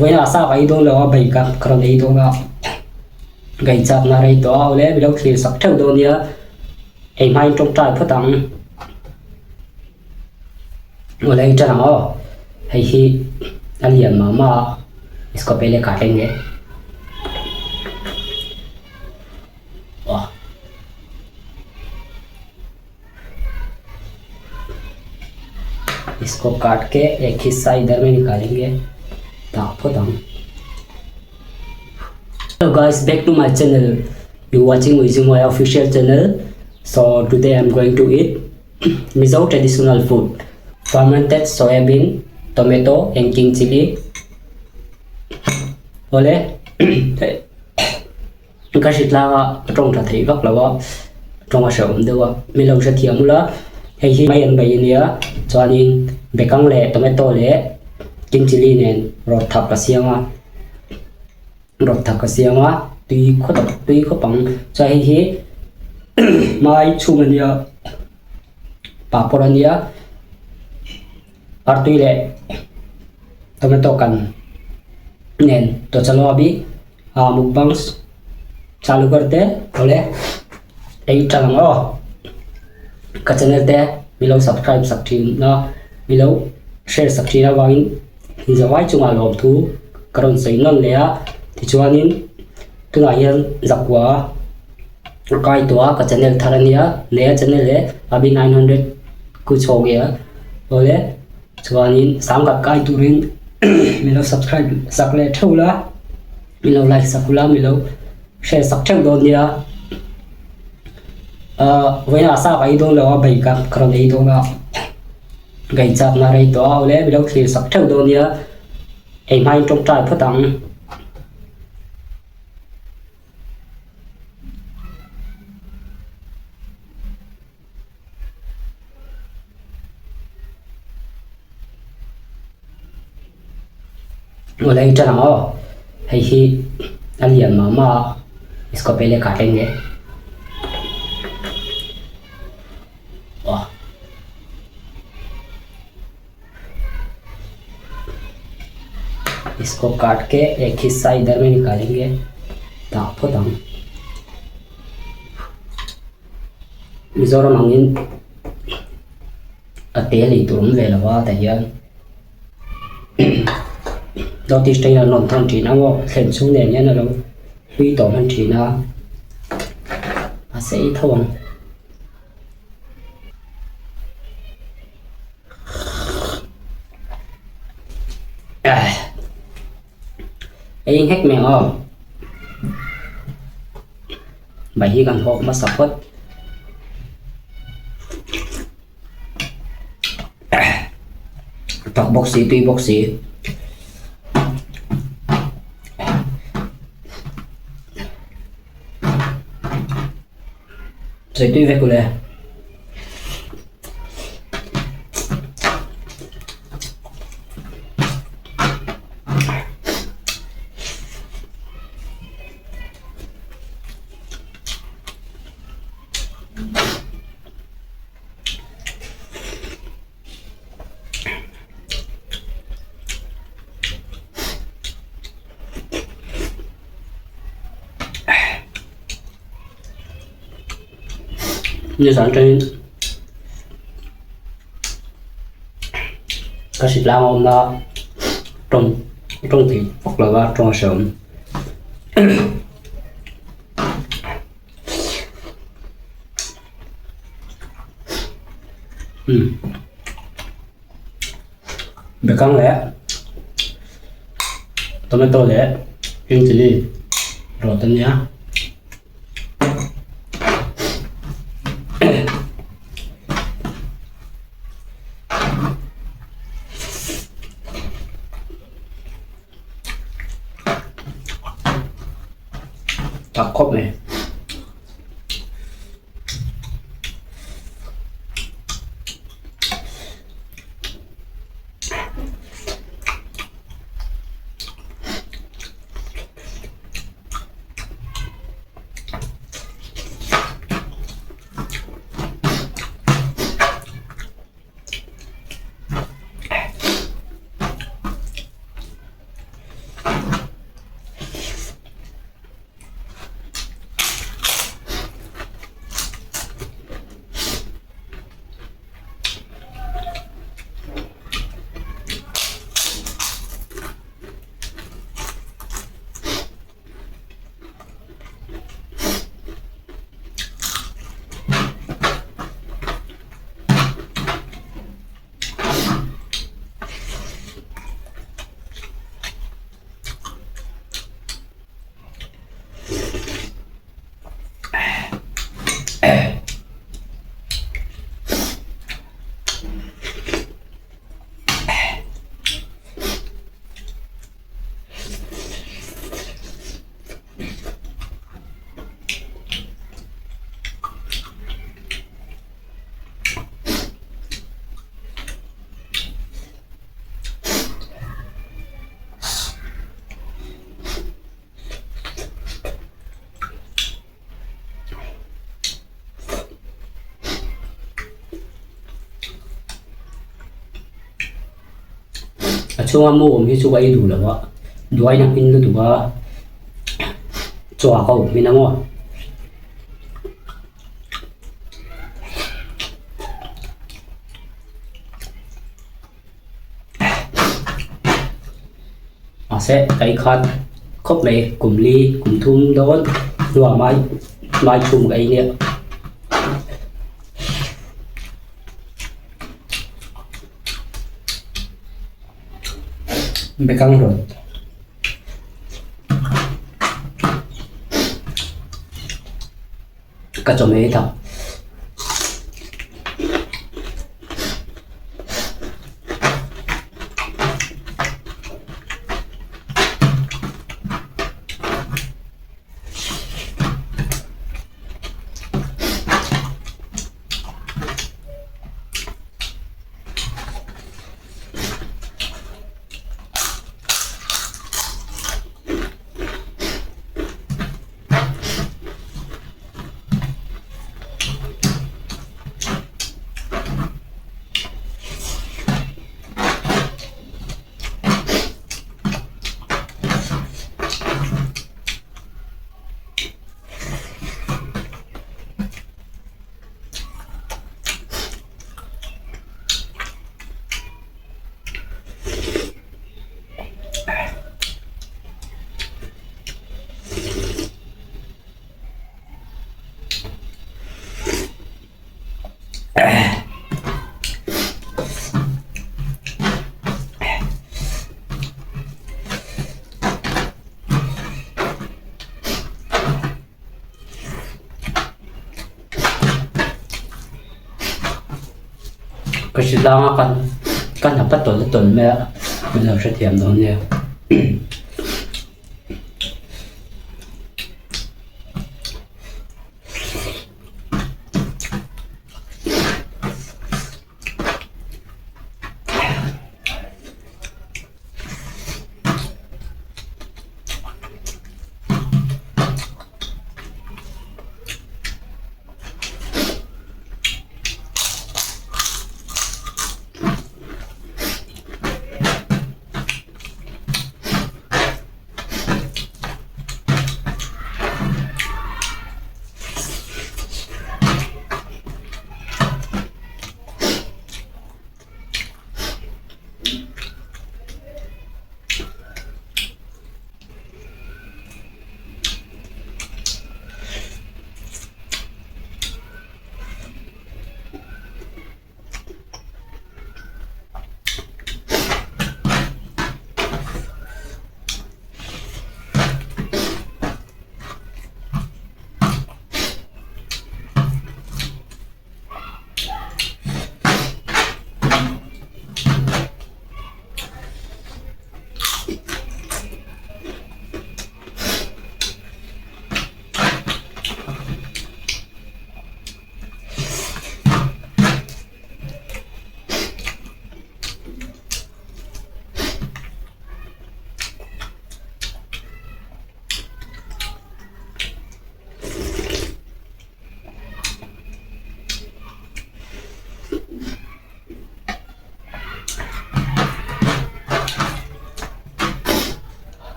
với là sao vậy tôi là bảy cặp còn đấy tôi ngạo gầy chặt là đây đó lẽ vì đâu thì sắp theo đâu nhá em hay trong trại phát tăng ở đây cho nó hay khi anh liền mà इसको पहले काटेंगे इसको काट के एक हिस्सा इधर में निकालेंगे Hello guys, back to my channel. You watching with my official channel. So today I'm going to eat Mizo traditional food, fermented soybean, tomato and king chili. Ole cái thịt là trong thật thấy rất là trong mà sớm được mình lâu sẽ thiếm nữa hay khi mấy anh bây giờ cho nên bé căng lệ tomato lệ king chili này rồi thập cả xiang á tuy có bằng cho hay khi mai chung mình nhớ paporan nhớ tuy lệ tomato cần nên तो चलो अभी mukbang चालू करते हैं बोले एक चलाओ का चैनल पे मिलो सब्सक्राइब सकती ना मिलो शेयर सकती ना वाइन जवाई चुंगा लोग थू करण सही न लिया तिचवानिन तुंगा ये जगवा काय तो का चैनल थारनिया नया चैनल है अभी 900 कुछ हो गया बोले चुवानिन साम का काय तुरिन मिलो सब्सक्राइब सकले ठुला मिलो लाइक सकला मिलो share sắc chắc đồn đi với là sao vậy tôi là bảy cặp còn đấy tôi ngạo gầy chặt là đây đó lẽ vì đâu thì sắc chắc đồn đi em hay trong trại phát tăng ở đây cho nó hay khi anh liền mà इसको पहले काटेंगे इसको काट के एक हिस्सा इधर में निकालेंगे Mizoram angin ateli turum velawa tayan do ti stay là non thon chỉ nó ngọ khen xuống nền nhé nó đâu huy tổ mình chỉ nó sẽ thông ấy hết mèo bảy gần hộ mà sập hết tóc bóc xì tuy bóc xì rồi tuy về của lệ như sáng trên cái thịt lao ông đó trong thịt hoặc là trong sườn được căng lẽ tomato lẽ green chili rồi tên nhá đặc cốt này chung mu mi chu ai du lawa duai na pin lu duwa chua ko mi na mo sẽ cái khăn khóc lệ cùng ly cùng thun đó đùa mai mai chung cái nè bị căng rồi cả chồng ấy thật cái sự đang kan hấp bắt tuần mẹ bây giờ sẽ thèm đó nè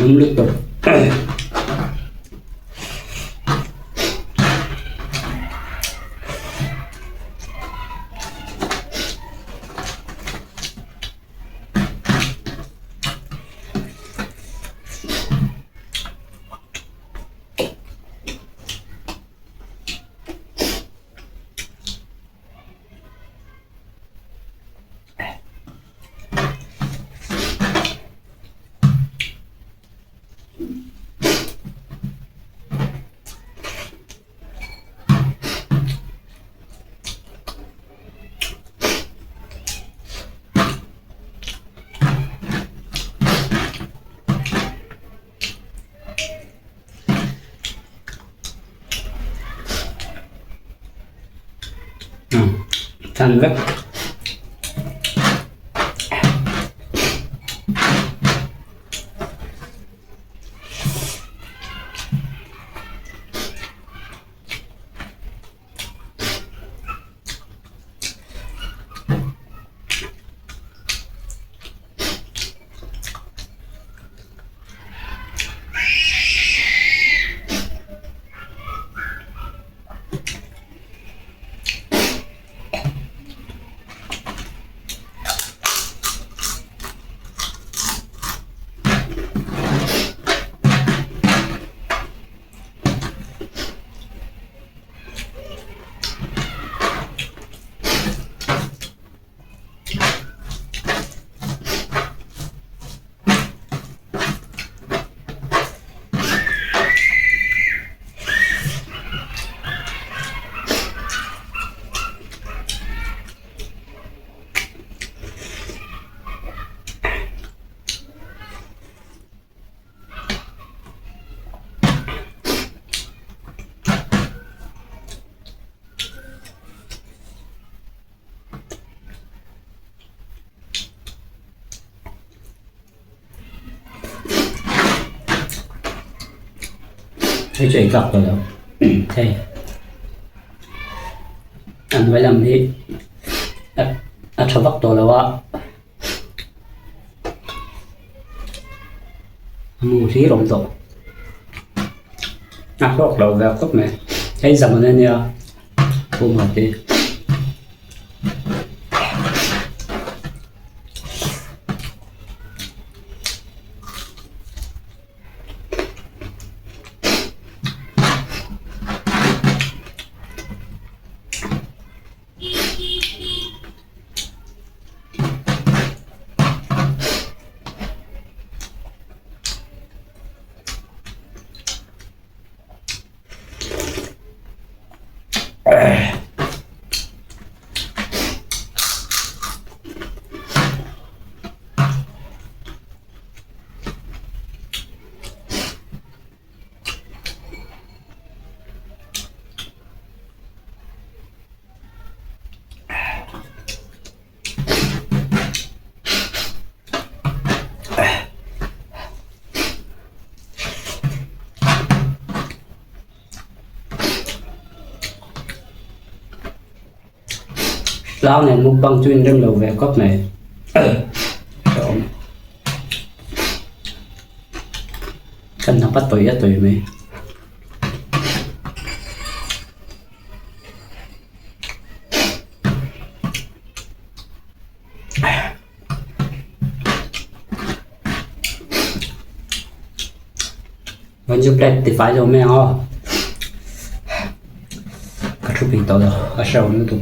đúng lúc rồi thành rất Thấy chuyện gặp rồi đâu. Thế anh phải làm đi anh cho bắt tôi là quá mua xí rộng tổ anh bắt đầu vào cấp này thấy dầm lên nha ôm hợp đi lão này mục băng chuyên đem đầu về cốc này cần nó bắt tuổi tuổi mấy vẫn giúp đẹp thì phải rồi mẹ ho các chút bình tĩnh rồi ở sau nữa tụi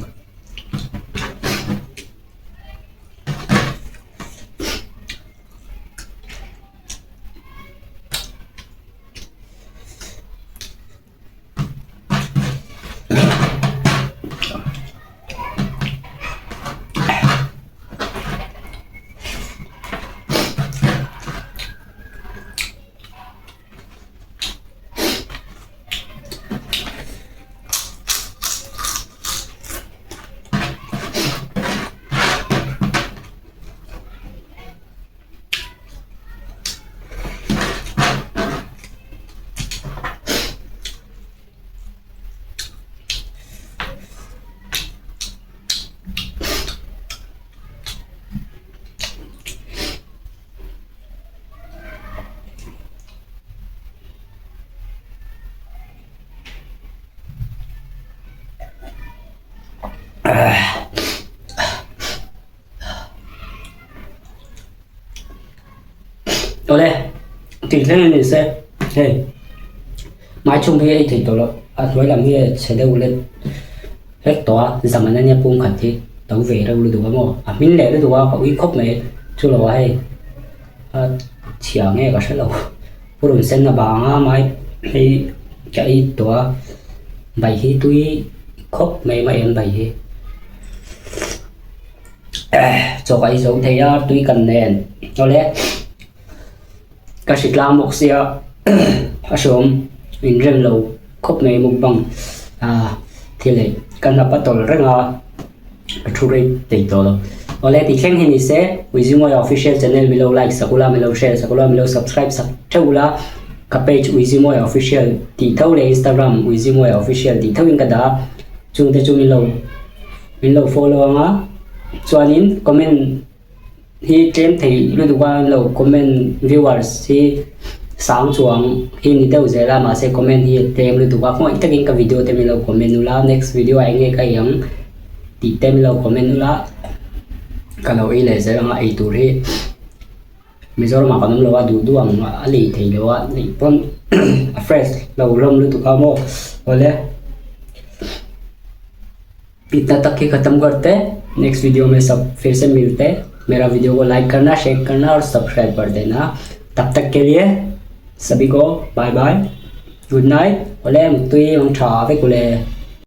đây thì thế này sẽ hey mãi chung với thì tôi nói làm nghe sẽ đâu lên hết tòa giảm anh em buông khẩn thì tàu về đâu được không à mình lẽ được có ý khóc này chú là hay chỉ nghe có sẽ lâu vô đồn sen là bà mai hay chạy tòa bảy khi tôi khóc mày mà em bảy khi cho cái giống thấy tôi cần nền cho lẽ các sự làm một xe sớm mình rất lâu khóc này một bằng thì lại cần là bắt đầu rất là chú ý để tổ rồi ở đây thì khen hình sẽ with my official channel below like sakula below share sakula below subscribe sakula cái page with my official thì thâu lên Instagram with my official thì thâu in cái đó chúng ta chúng mình lâu follow á cho nên comment thì trên thì lúc qua lâu comment viewers thì sáng chuang khi đi đâu giờ là mà sẽ comment thì tem lúc qua không ít cái video tem lâu comment nữa next video anh nghe cái yang thì tem lâu comment nữa cái lâu ấy là sẽ là ai tu thế bây giờ mà còn lâu đủ đủ ang ali thì lâu thì pon fresh lâu lom lúc qua mo बोले इतना तक ही खत्म करते हैं next video में सब फिर से मिलते हैं मेरा वीडियो को लाइक करना शेयर करना और सब्सक्राइब कर देना तब तक के लिए सभी को बाय बाय गुड नाइट बोले मुझे हम छा पे बोले